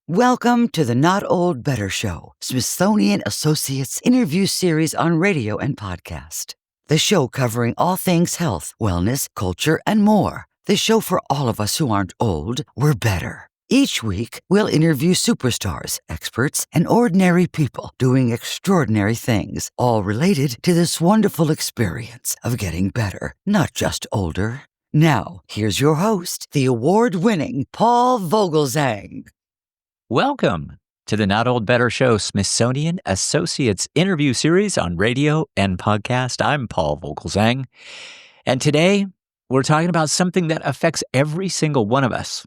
Welcome to the Not Old Better Show, Smithsonian Associates Interview Series on radio and podcast. The show covering all things health, wellness, culture, and more. The show for all of us who aren't old, we're better. Each week, we'll interview superstars, experts, and ordinary people doing extraordinary things, all related to this wonderful experience of getting better, not just older. Now, here's your host, the award-winning Paul Vogelzang. Welcome to the Not Old Better Show, Smithsonian Associates Interview Series on radio and podcast. I'm Paul Vogelzang, and today we're talking about something that affects every single one of us.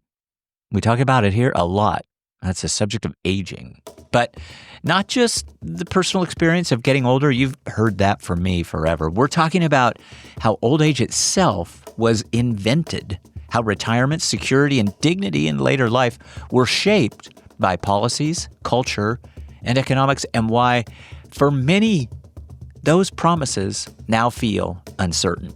We talk about it here a lot. That's the subject of aging, but not just the personal experience of getting older. You've heard that from me forever. We're talking about how old age itself was invented, how retirement, security, and dignity in later life were shaped by policies, culture, and economics, and why, for many, those promises now feel uncertain.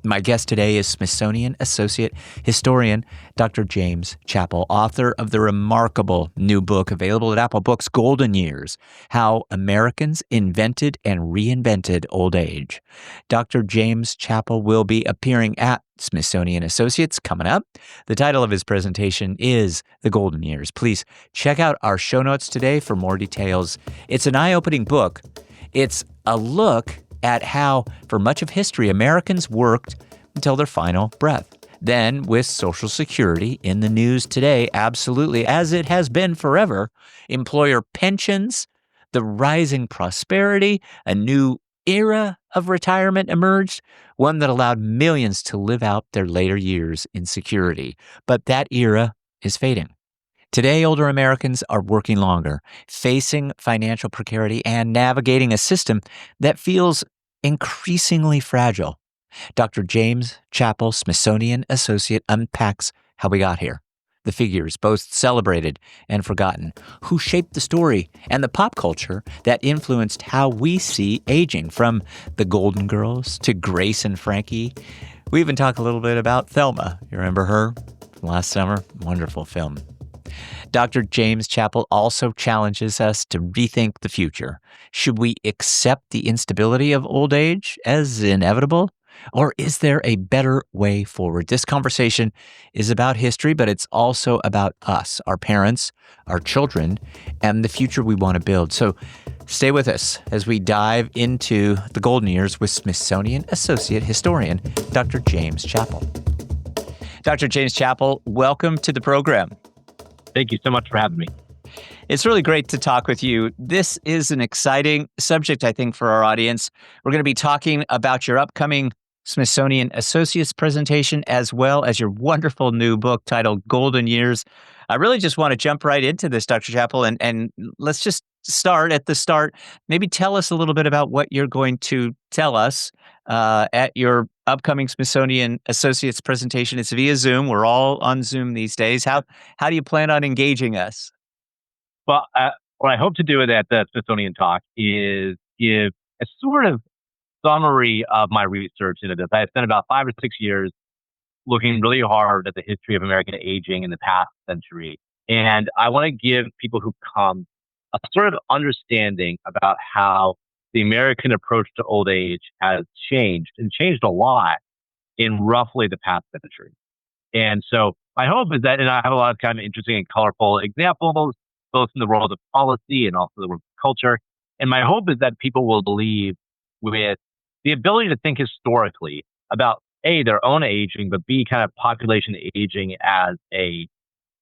My guest today is Smithsonian Associate Historian Dr. James Chappel, author of the remarkable new book available at Apple Books, Golden Years: How Americans Invented and Reinvented Old Age. Dr. James Chappel will be appearing at Smithsonian Associates coming up. The title of his presentation is The Golden Years. Please check out our show notes today for more details. It's an eye-opening book. It's a look at how, for much of history, Americans worked until their final breath. Then, with Social Security in the news today, absolutely, as it has been forever, employer pensions, the rising prosperity, a new era of retirement emerged, one that allowed millions to live out their later years in security. But that era is fading. Today, older Americans are working longer, facing financial precarity, and navigating a system that feels increasingly fragile. Dr. James Chappel, Smithsonian Associate, unpacks how we got here, the figures, both celebrated and forgotten, who shaped the story, and the pop culture that influenced how we see aging, from the Golden Girls to Grace and Frankie. We even talk a little bit about Thelma. You remember her from last summer? Wonderful film. Dr. James Chappel also challenges us to rethink the future. Should we accept the instability of old age as inevitable? Or is there a better way forward? This conversation is about history, but it's also about us, our parents, our children, and the future we want to build. So stay with us as we dive into the golden years with Smithsonian Associate Historian Dr. James Chappel. Dr. James Chappel, welcome to the program. Thank you so much for having me. It's really great to talk with you. This is an exciting subject, I think, for our audience. We're going to be talking about your upcoming Smithsonian Associates presentation, as well as your wonderful new book titled Golden Years. I really just want to jump right into this, Dr. Chappel, and let's just start at the start. Maybe tell us a little bit about what you're going to tell us at your upcoming Smithsonian Associates presentation. It's via Zoom. We're all on Zoom these days. How do you plan on engaging us? Well, what I hope to do at the Smithsonian talk is give a sort of summary of my research into this. I spent about 5 or 6 years looking really hard at the history of American aging in the past century. And I want to give people who come a sort of understanding about how the American approach to old age has changed, and changed a lot in roughly the past century. And so my hope is that, and I have a lot of kind of interesting and colorful examples, both in the world of policy and also the world of culture. And my hope is that people will leave with the ability to think historically about A, their own aging, but B, kind of population aging as a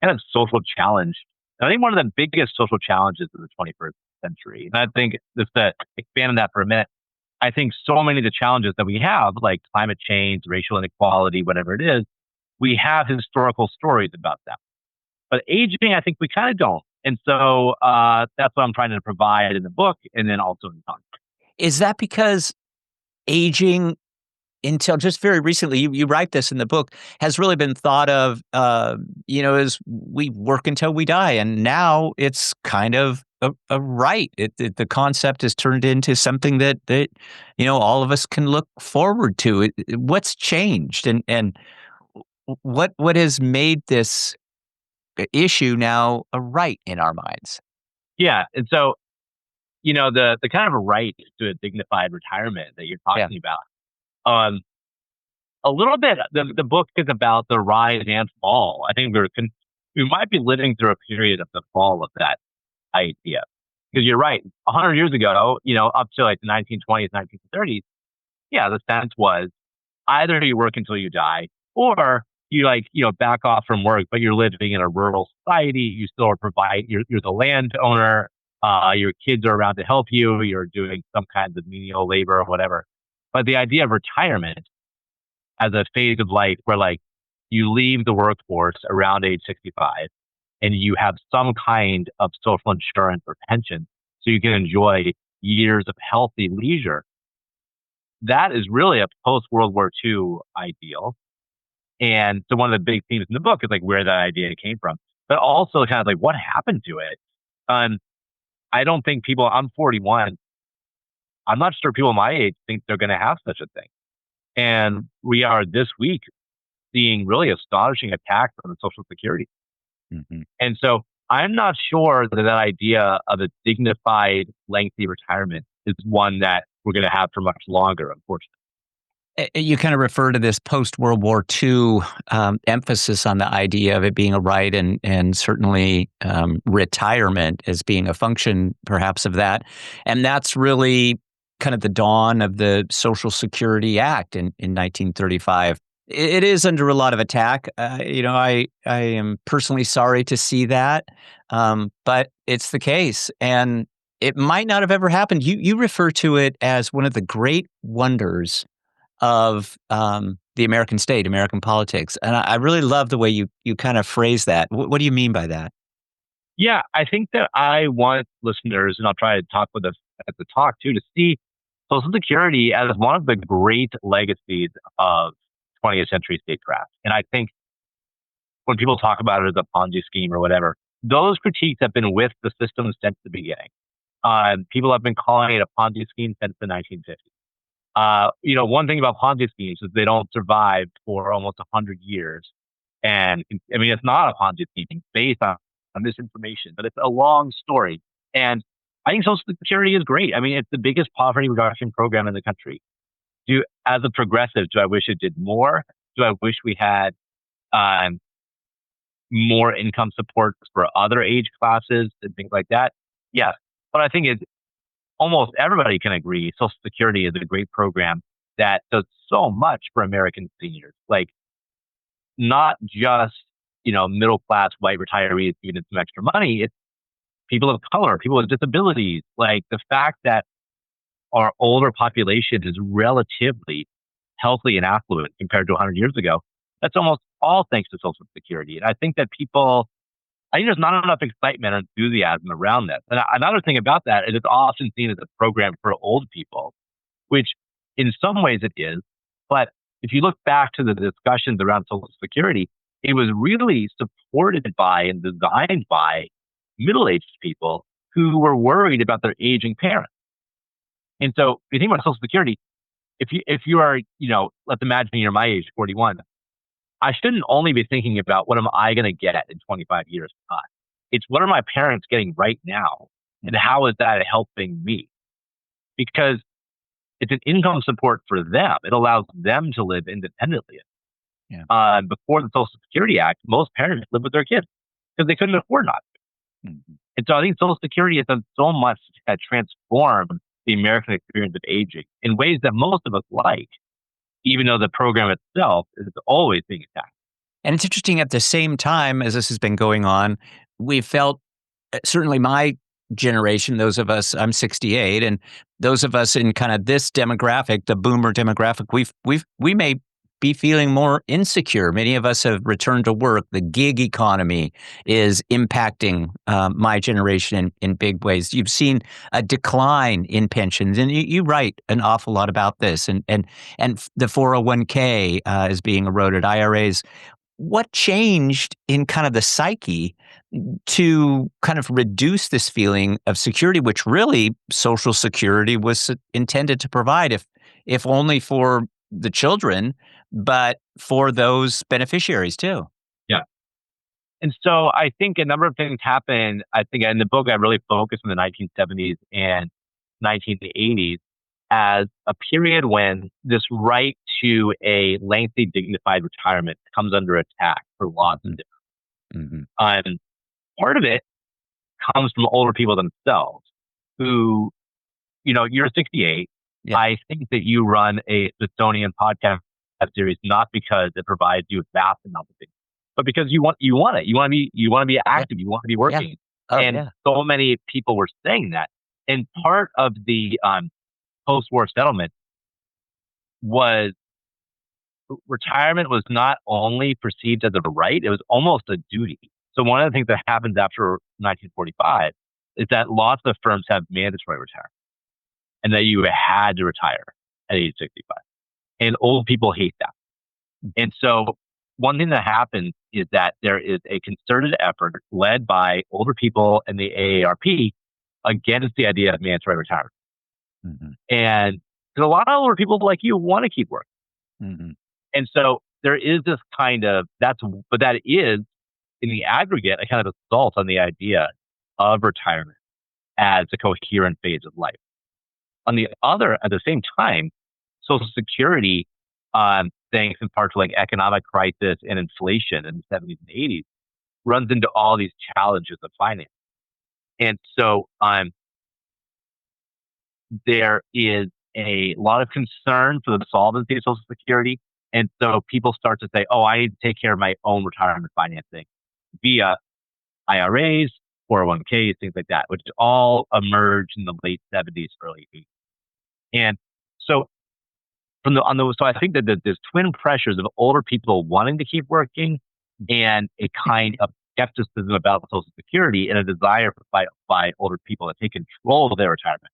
kind of social challenge. And I think one of the biggest social challenges of the 21st century, and I think just to expand on that for a minute, I think so many of the challenges that we have, like climate change, racial inequality, whatever it is, we have historical stories about them. But aging, I think we kind of don't. And so that's what I'm trying to provide in the book, and then also in the talk. Is that because aging, until just very recently, you write this in the book, has really been thought of, as we work until we die. And now it's kind of a right. The concept has turned into something that all of us can look forward to. What's changed, and what has made this issue now a right in our minds. Yeah. And so, the kind of a right to a dignified retirement that you're Yeah. talking about, um, a little bit, the book is about the rise and fall. I think we might be living through a period of the fall of that idea. Because you're right, 100 years ago, up to like the 1920s, 1930s, yeah, the sense was either you work until you die, or you back off from work, but you're living in a rural society. You still are you're the landowner. Your kids are around to help you. You're doing some kind of menial labor or whatever. But the idea of retirement as a phase of life where like you leave the workforce around age 65 and you have some kind of social insurance or pension so you can enjoy years of healthy leisure. That is really a post World War II ideal. And so one of the big themes in the book is like where that idea came from, but also kind of like what happened to it. Um, I don't think I'm 41. I'm not sure people my age think they're going to have such a thing. And we are this week seeing really astonishing attacks on the Social Security. Mm-hmm. And so I'm not sure that idea of a dignified, lengthy retirement is one that we're going to have for much longer, unfortunately. You kind of refer to this post-World War II emphasis on the idea of it being a right and certainly retirement as being a function perhaps of that. And that's really kind of the dawn of the Social Security Act in 1935. It is under a lot of attack. I am personally sorry to see that, but it's the case. And it might not have ever happened. You refer to it as one of the great wonders of the American state, American politics. And I really love the way you kind of phrase that. What do you mean by that? Yeah, I think that I want listeners, and I'll try to talk with us at the talk too, to see Social Security as one of the great legacies of 20th century statecraft. And I think when people talk about it as a Ponzi scheme or whatever, those critiques have been with the system since the beginning. People have been calling it a Ponzi scheme since the 1950s. One thing about Ponzi schemes is they don't survive for almost 100 years. And I mean, it's not a Ponzi scheme it's based on misinformation, but it's a long story. And I think Social Security is great. I mean, it's the biggest poverty reduction program in the country. As a progressive, do I wish it did more? Do I wish we had more income support for other age classes and things like that? Yes. But I think almost everybody can agree Social Security is a great program that does so much for American seniors. Like, not just, middle class white retirees giving some extra money. It's people of color, people with disabilities. Like the fact that our older population is relatively healthy and affluent compared to 100 years ago, that's almost all thanks to Social Security. And I think that I think there's not enough excitement or enthusiasm around this. And another thing about that is it's often seen as a program for old people, which in some ways it is. But if you look back to the discussions around Social Security, it was really supported by and designed by middle-aged people who were worried about their aging parents. And so if you think about Social Security, if you are, let's imagine you're my age, 41, I shouldn't only be thinking about what am I going to get in 25 years' time. It's what are my parents getting right now, and how is that helping me? Because it's an income support for them. It allows them to live independently. Yeah. Before the Social Security Act, most parents lived with their kids because they couldn't afford not to. Mm-hmm. And so I think Social Security has done so much to transform the American experience of aging in ways that most of us like, even though the program itself is always being attacked. And it's interesting, at the same time as this has been going on, we felt, certainly my generation, those of us, I'm 68, and those of us in kind of this demographic, the boomer demographic, we may be feeling more insecure. Many of us have returned to work. The gig economy is impacting my generation in big ways. You've seen a decline in pensions, and you write an awful lot about this. And the 401k is being eroded. IRAs. What changed in kind of the psyche to kind of reduce this feeling of security, which really Social Security was intended to provide, if only for the children, but for those beneficiaries too? Yeah. And so I think a number of things happen. I think in the book, I really focus on the 1970s and 1980s as a period when this right to a lengthy, dignified retirement comes under attack for lots of different. Mm-hmm. Part of it comes from older people themselves who, you're 68. Yeah. I think that you run a Smithsonian podcast series not because it provides you with vast amounts of things, but because you want it. You want to be active. You want to be working. Oh, And yeah. so many people were saying that. And part of the post-war settlement was retirement was not only perceived as a right, it was almost a duty. So one of the things that happens after 1945 is that lots of firms have mandatory retirement and that you had to retire at age 65. And old people hate that. And so one thing that happens is that there is a concerted effort led by older people and the AARP against the idea of mandatory retirement. Mm-hmm. And because a lot of older people like you want to keep working. Mm-hmm. And so there is this but that is in the aggregate a kind of assault on the idea of retirement as a coherent phase of life. At the same time, Social Security, thanks in part to like economic crisis and inflation in the 70s and 80s, runs into all these challenges of finance. And so there is a lot of concern for the solvency of Social Security. And so people start to say, I need to take care of my own retirement financing via IRAs, 401ks, things like that, which all emerged in the late 70s, early 80s. And so so I think that there's twin pressures of older people wanting to keep working and a kind of skepticism about Social Security and a desire by older people to take control of their retirement.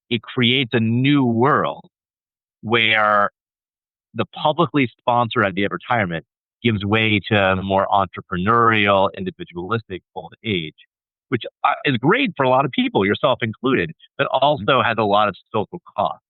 It creates a new world where the publicly sponsored idea of retirement gives way to a more entrepreneurial, individualistic old age, which is great for a lot of people, yourself included, but also has a lot of social costs.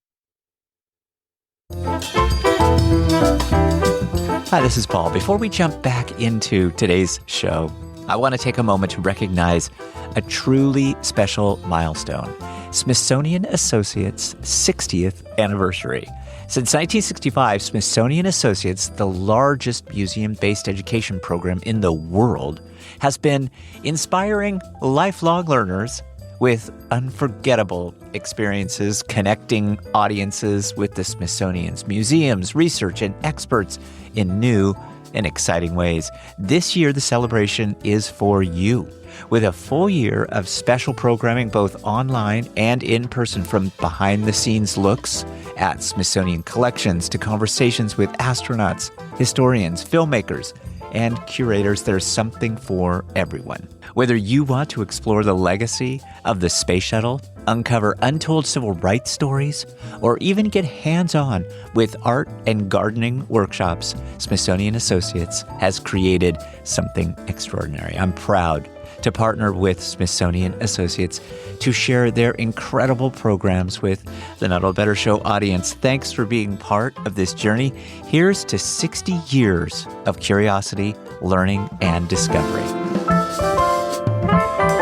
Hi, this is Paul. Before we jump back into today's show, I want to take a moment to recognize a truly special milestone, Smithsonian Associates' 60th anniversary. Since 1965, Smithsonian Associates, the largest museum-based education program in the world, has been inspiring lifelong learners with unforgettable experiences, connecting audiences with the Smithsonian's museums, research, and experts in new and exciting ways. This year, the celebration is for you, with a full year of special programming both online and in person, from behind-the-scenes looks at Smithsonian collections to conversations with astronauts, historians, filmmakers, and curators. There's something for everyone. Whether you want to explore the legacy of the space shuttle, uncover untold civil rights stories, or even get hands-on with art and gardening workshops, Smithsonian Associates has created something extraordinary. I'm proud to partner with Smithsonian Associates to share their incredible programs with the Not Old Better Show audience. Thanks for being part of this journey. Here's to 60 years of curiosity, learning, and discovery.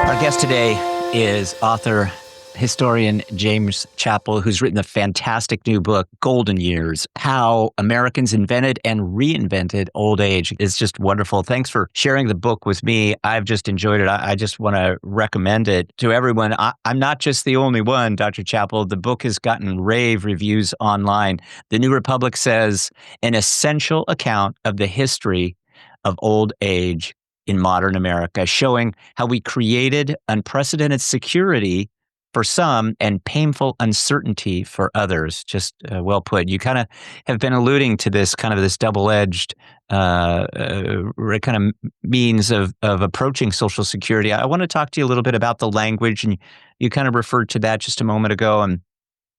Our guest today is author, historian James Chappel, who's written a fantastic new book, Golden Years, How Americans Invented and Reinvented Old Age. It's just wonderful. Thanks for sharing the book with me. I've just enjoyed it. I just want to recommend it to everyone. I'm not just the only one, Dr. Chappel. The book has gotten rave reviews online. The New Republic says, an essential account of the history of old age in modern America, showing how we created unprecedented security for some and painful uncertainty for others. Just well put. You kind of have been alluding to this double-edged kind of means of approaching Social Security. I want to talk to you a little bit about the language, and you kind of referred to that just a moment ago. And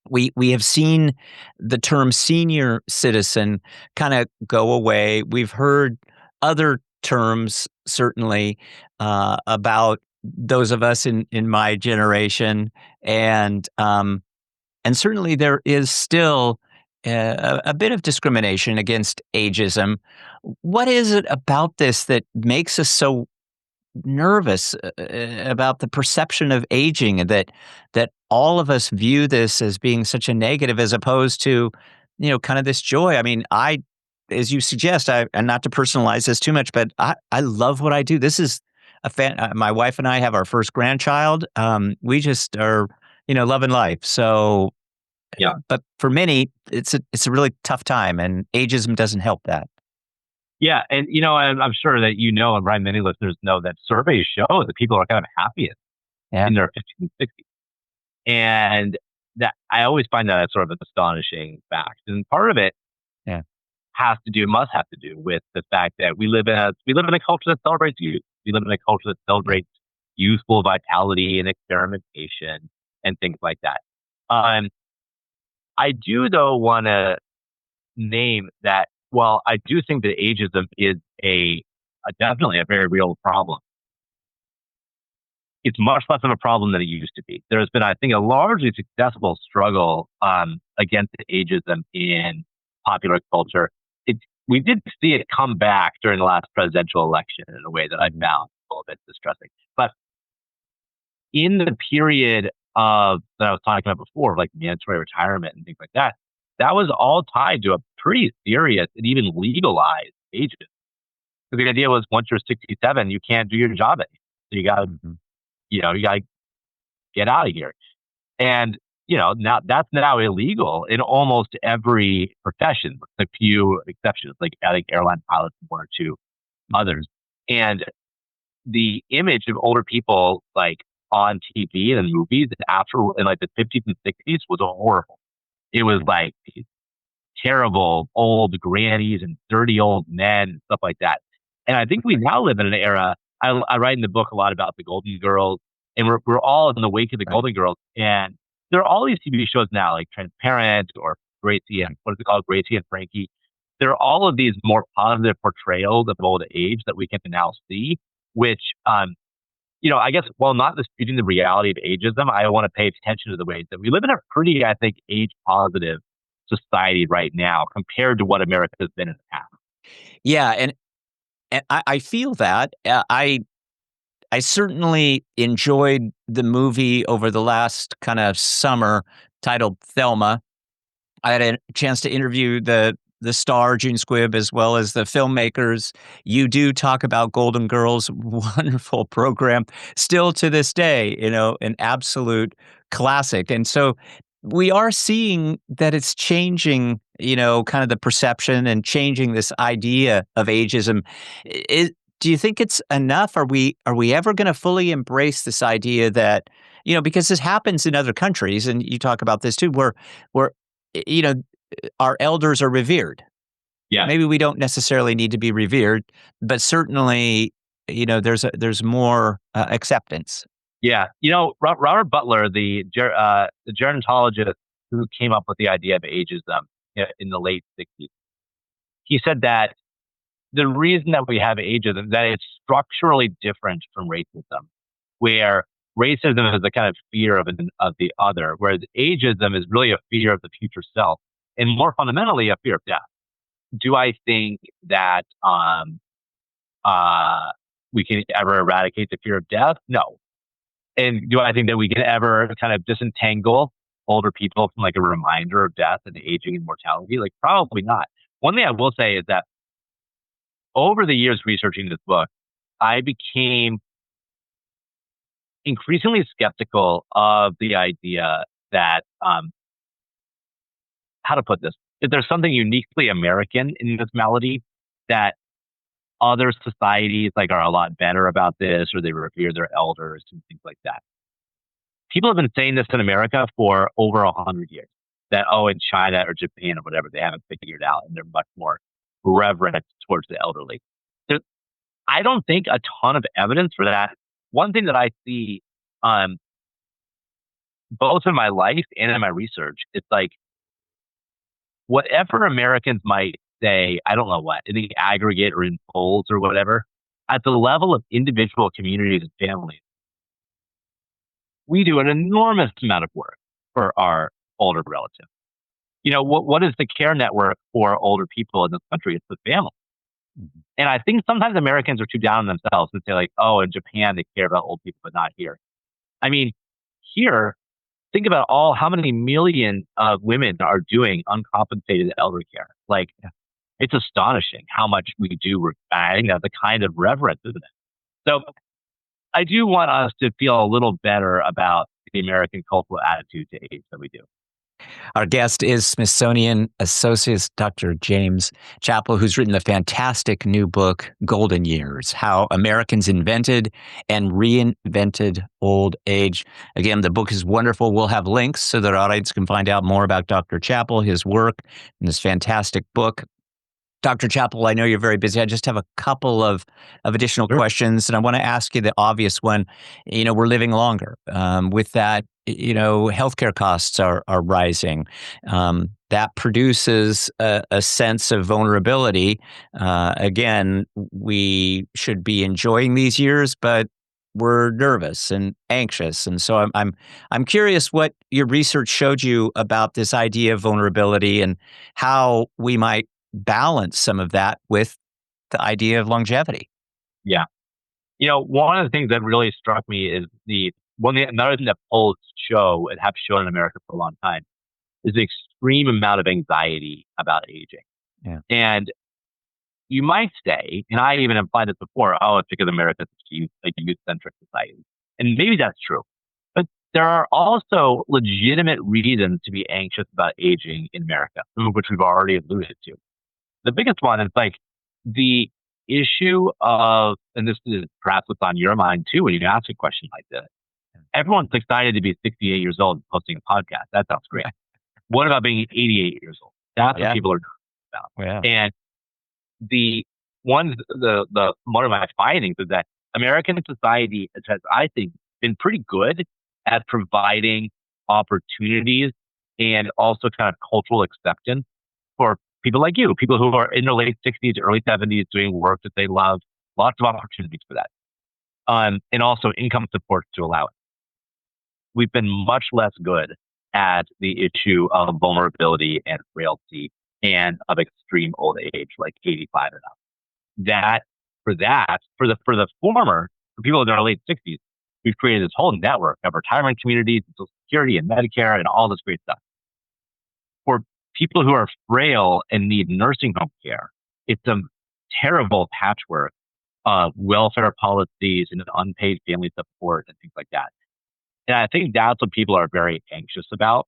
we have seen the term senior citizen kind of go away. We've heard other terms, certainly, about those of us in my generation, and certainly there is still a bit of discrimination against ageism. What is it about this that makes us so nervous about the perception of aging, and that all of us view this as being such a negative, as opposed to, kind of this joy? I mean, as you suggest, and not to personalize this too much, but I love what I do. This is my wife and I have our first grandchild. We just are, loving life. So, Yeah. but for many, it's a really tough time, and ageism doesn't help that. Yeah. And, I'm sure that, and Brian, many listeners know that surveys show that people are kind of happiest Yeah. in their 50s and 60s. And that I always find that sort of an astonishing fact. And part of it Yeah. must have to do with the fact that we live in a culture that celebrates youth. We live in a culture that celebrates youthful vitality and experimentation and things like that. I do, though, want to name that while I do think that ageism is definitely a very real problem, it's much less of a problem than it used to be. There's been, I think, a largely successful struggle against ageism in popular culture. We did see it come back during the last presidential election in a way that I found a little bit distressing. But in the period that I was talking about before, like mandatory retirement and things like that, that was all tied to a pretty serious and even legalized ageism. Because the idea was once you're 67, you can't do your job anymore. So you got to, you got to get out of here. And, now that's now illegal in almost every profession, with a few exceptions, like I think airline pilots and one or two others. And the image of older people like on TV and movies in like the 50s and 60s was horrible. It was like these terrible old grannies and dirty old men and stuff like that. And I think we now live in an era. I write in the book a lot about the Golden Girls, and we're all in the wake of the Golden Girls. And there are all these TV shows now, like Transparent or Gracie and what is it called, Gracie and Frankie. There are all of these more positive portrayals of old age that we can now see, which I guess, while not disputing the reality of ageism, I want to pay attention to the ways that we live in a pretty, I think, age-positive society right now compared to what America has been in the past. Yeah, and I feel that. I certainly enjoyed the movie over the last kind of summer titled Thelma. I had a chance to interview the star, June Squibb, as well as the filmmakers. You do talk about Golden Girls, wonderful program, still to this day, an absolute classic. And so we are seeing that it's changing, kind of the perception and changing this idea of ageism. Do you think it's enough? Are we ever going to fully embrace this idea that, because this happens in other countries, and you talk about this too, where you know, our elders are revered. Yeah. Maybe we don't necessarily need to be revered, but certainly, there's more acceptance. Yeah. Robert Butler, the gerontologist who came up with the idea of ageism in the late 60s, he said that the reason that we have ageism is that it's structurally different from racism, where racism is a kind of fear of the other, whereas ageism is really a fear of the future self, and more fundamentally, a fear of death. Do I think that we can ever eradicate the fear of death? No. And do I think that we can ever kind of disentangle older people from like a reminder of death and aging and mortality? Like, probably not. One thing I will say is that over the years researching this book, I became increasingly skeptical of the idea that, how to put this, that there's something uniquely American in this malady, that other societies like are a lot better about this, or they revere their elders and things like that. People have been saying this in America for over 100 years, that, in China or Japan or whatever, they haven't figured out and they're much more reverent towards the elderly. I don't think a ton of evidence for that. One thing that I see, both in my life and in my research, it's like whatever Americans might say, I don't know what, in the aggregate or in polls or whatever, at the level of individual communities and families, we do an enormous amount of work for our older relatives. what is the care network for older people in this country? It's the family. Mhm. And I think sometimes Americans are too down on themselves and say like, oh, in Japan, they care about old people, but not here. I mean, here, think about how many million women are doing uncompensated elder care. Like, it's astonishing how much we do. I think that's the kind of reverence, isn't it? So I do want us to feel a little better about the American cultural attitude to age that we do. Our guest is Smithsonian Associate Dr. James Chappel, who's written the fantastic new book, Golden Years: How Americans Invented and Reinvented Old Age. Again, the book is wonderful. We'll have links so that our audience can find out more about Dr. Chappel, his work, and this fantastic book. Dr. Chappell, I know you're very busy. I just have a couple of additional Sure. questions, and I want to ask you the obvious one. We're living longer. With that, healthcare costs are rising. That produces a sense of vulnerability. Again, we should be enjoying these years, but we're nervous and anxious, and so I'm curious what your research showed you about this idea of vulnerability and how we might balance some of that with the idea of longevity. Yeah. One of the things that really struck me is another thing that polls show and have shown in America for a long time is the extreme amount of anxiety about aging. Yeah. And you might say, and I even implied this before, oh, it's because America is a youth-centric society. And maybe that's true. But there are also legitimate reasons to be anxious about aging in America, some of which we've already alluded to. The biggest one is like the issue of, and this is perhaps what's on your mind too when you ask a question like this. Everyone's excited to be 68 years old and posting a podcast. That sounds great. What about being 88 years old? That's what people are talking about. Yeah. And one of my findings is that American society has, I think, been pretty good at providing opportunities and also kind of cultural acceptance for people like you, people who are in their late 60s, early 70s, doing work that they love, lots of opportunities for that. And also income support to allow it. We've been much less good at the issue of vulnerability and frailty and of extreme old age, like 85 and up. For the former, for people in their late 60s, we've created this whole network of retirement communities, Social Security and Medicare and all this great stuff. For people who are frail and need nursing home care, it's a terrible patchwork of welfare policies and unpaid family support and things like that. And I think that's what people are very anxious about.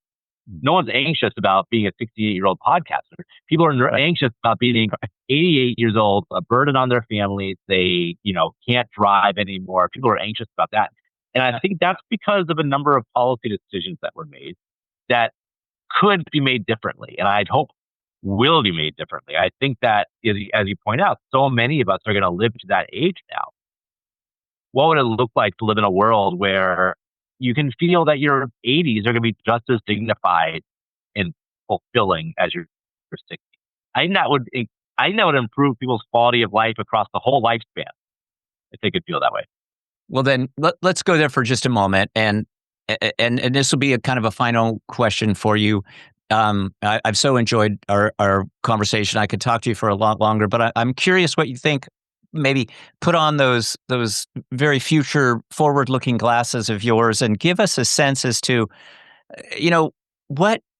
No one's anxious about being a 68-year-old podcaster. People are anxious about being 88 years old, a burden on their families. They, can't drive anymore. People are anxious about that. And I think that's because of a number of policy decisions that were made that could be made differently. And I'd hope will be made differently. I think that, as you point out, so many of us are going to live to that age now. What would it look like to live in a world where you can feel that your 80s are going to be just as dignified and fulfilling as your 60s? I think that would improve people's quality of life across the whole lifespan if they could feel that way. Well, then let's go there for just a moment, and this will be a kind of a final question for you. I've so enjoyed our conversation. I could talk to you for a lot longer, but I'm curious what you think. Maybe put on those very future forward-looking glasses of yours and give us a sense as to,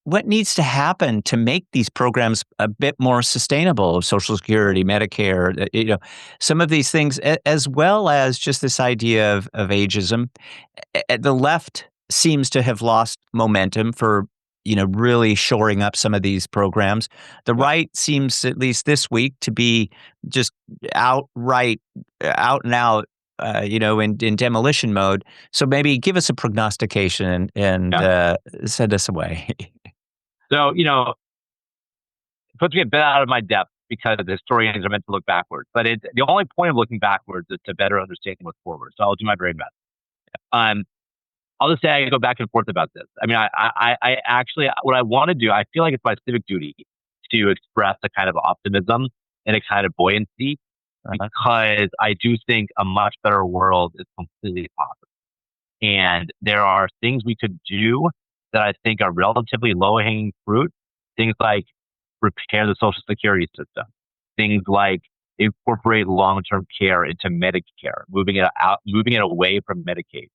what needs to happen to make these programs a bit more sustainable, Social Security, Medicare, some of these things, as well as just this idea of ageism. The left seems to have lost momentum for really shoring up some of these programs. The right seems, at least this week, to be just out and out, in demolition mode. So maybe give us a prognostication and send us away. So, it puts me a bit out of my depth because the historians are meant to look backwards. But the only point of looking backwards is to better understand what's forward. So I'll do my very best. I'll just say I go back and forth about this. I mean, I actually, what I want to do, I feel like it's my civic duty to express a kind of optimism and a kind of buoyancy because I do think a much better world is completely possible. And there are things we could do that I think are relatively low-hanging fruit Things like repair the Social Security system. Things like incorporate long-term care into Medicare, moving it away from Medicaid.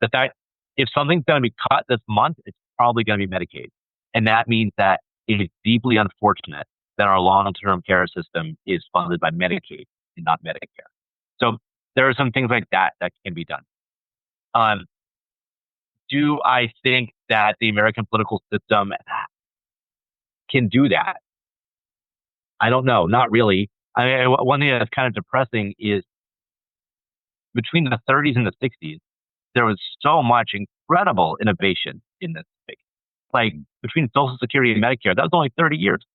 The fact if something's going to be cut this month, it's probably going to be Medicaid, and that means that it is deeply unfortunate that our long-term care system is funded by Medicaid and not Medicare. So there are some things like that can be done. Do I think that the American political system can do that? I don't know. Not really. I mean, one thing that's kind of depressing is between the 30s and the 60s, there was so much incredible innovation in this space. Like between Social Security and Medicare, that was only 30 years.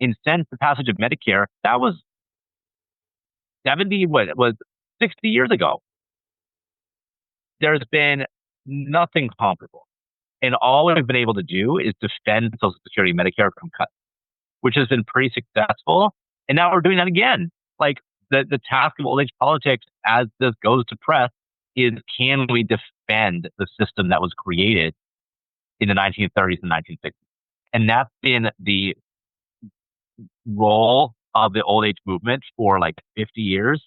And since the passage of Medicare, that was 60 years ago. There's been nothing comparable. And all we've been able to do is defend Social Security and Medicare from cuts, which has been pretty successful. And now we're doing that again. Like the task of old age politics as this goes to press is, can we defend the system that was created in the 1930s and 1960s? And that's been the role of the old age movement for like 50 years.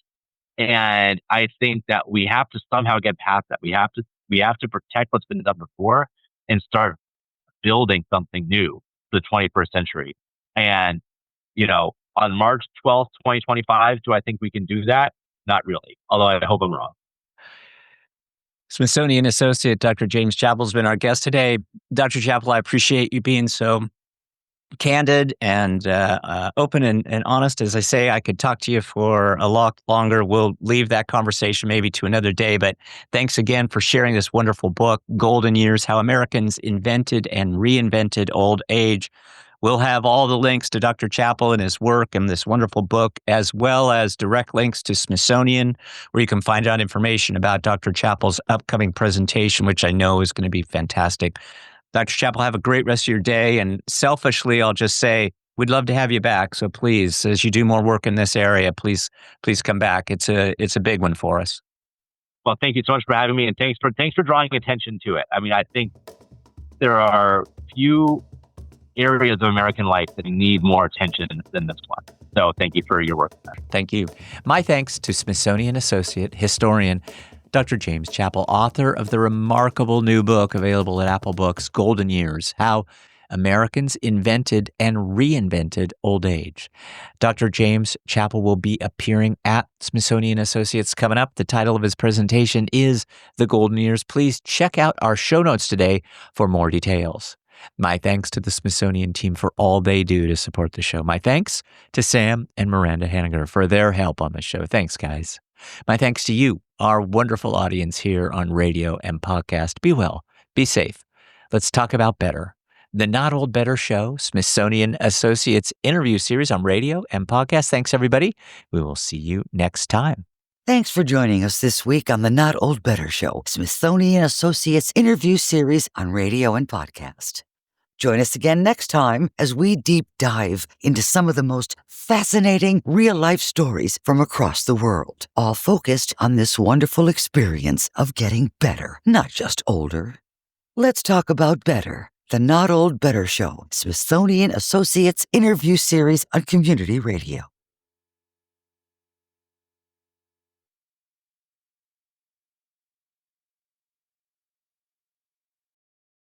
And I think that we have to somehow get past that. We have to protect what's been done before and start building something new for the 21st century. And, on March 12th, 2025, do I think we can do that? Not really, although I hope I'm wrong. Smithsonian Associate Dr. James Chappel has been our guest today. Dr. Chappel, I appreciate you being so candid and open and honest. As I say, I could talk to you for a lot longer. We'll leave that conversation maybe to another day, but thanks again for sharing this wonderful book, Golden Years, How Americans Invented and Reinvented Old Age. We'll have all the links to Dr. Chappel and his work and this wonderful book, as well as direct links to Smithsonian, where you can find out information about Dr. Chappel's upcoming presentation, which I know is going to be fantastic. Dr. Chappel, have a great rest of your day. And selfishly, I'll just say, we'd love to have you back. So please, as you do more work in this area, please come back. It's a big one for us. Well, thank you so much for having me, and thanks for drawing attention to it. I mean, I think there are few areas of American life that need more attention than this one. So thank you for your work. Thank you. My thanks to Smithsonian Associate historian Dr. James Chappel, author of the remarkable new book available at Apple Books, Golden Years, How Americans Invented and Reinvented Old Age. Dr. James Chappel will be appearing at Smithsonian Associates coming up. The title of his presentation is The Golden Years. Please check out our show notes today for more details. My thanks to the Smithsonian team for all they do to support the show. My thanks to Sam and Miranda Hanniger for their help on the show. Thanks, guys. My thanks to you, our wonderful audience here on radio and podcast. Be well, be safe. Let's talk about better. The Not Old Better Show, Smithsonian Associates Interview Series on radio and podcast. Thanks, everybody. We will see you next time. Thanks for joining us this week on the Not Old Better Show, Smithsonian Associates Interview Series on radio and podcast. Join us again next time as we deep dive into some of the most fascinating real-life stories from across the world, all focused on this wonderful experience of getting better, not just older. Let's talk about better. The Not Old Better Show, Smithsonian Associates Interview Series on Community Radio.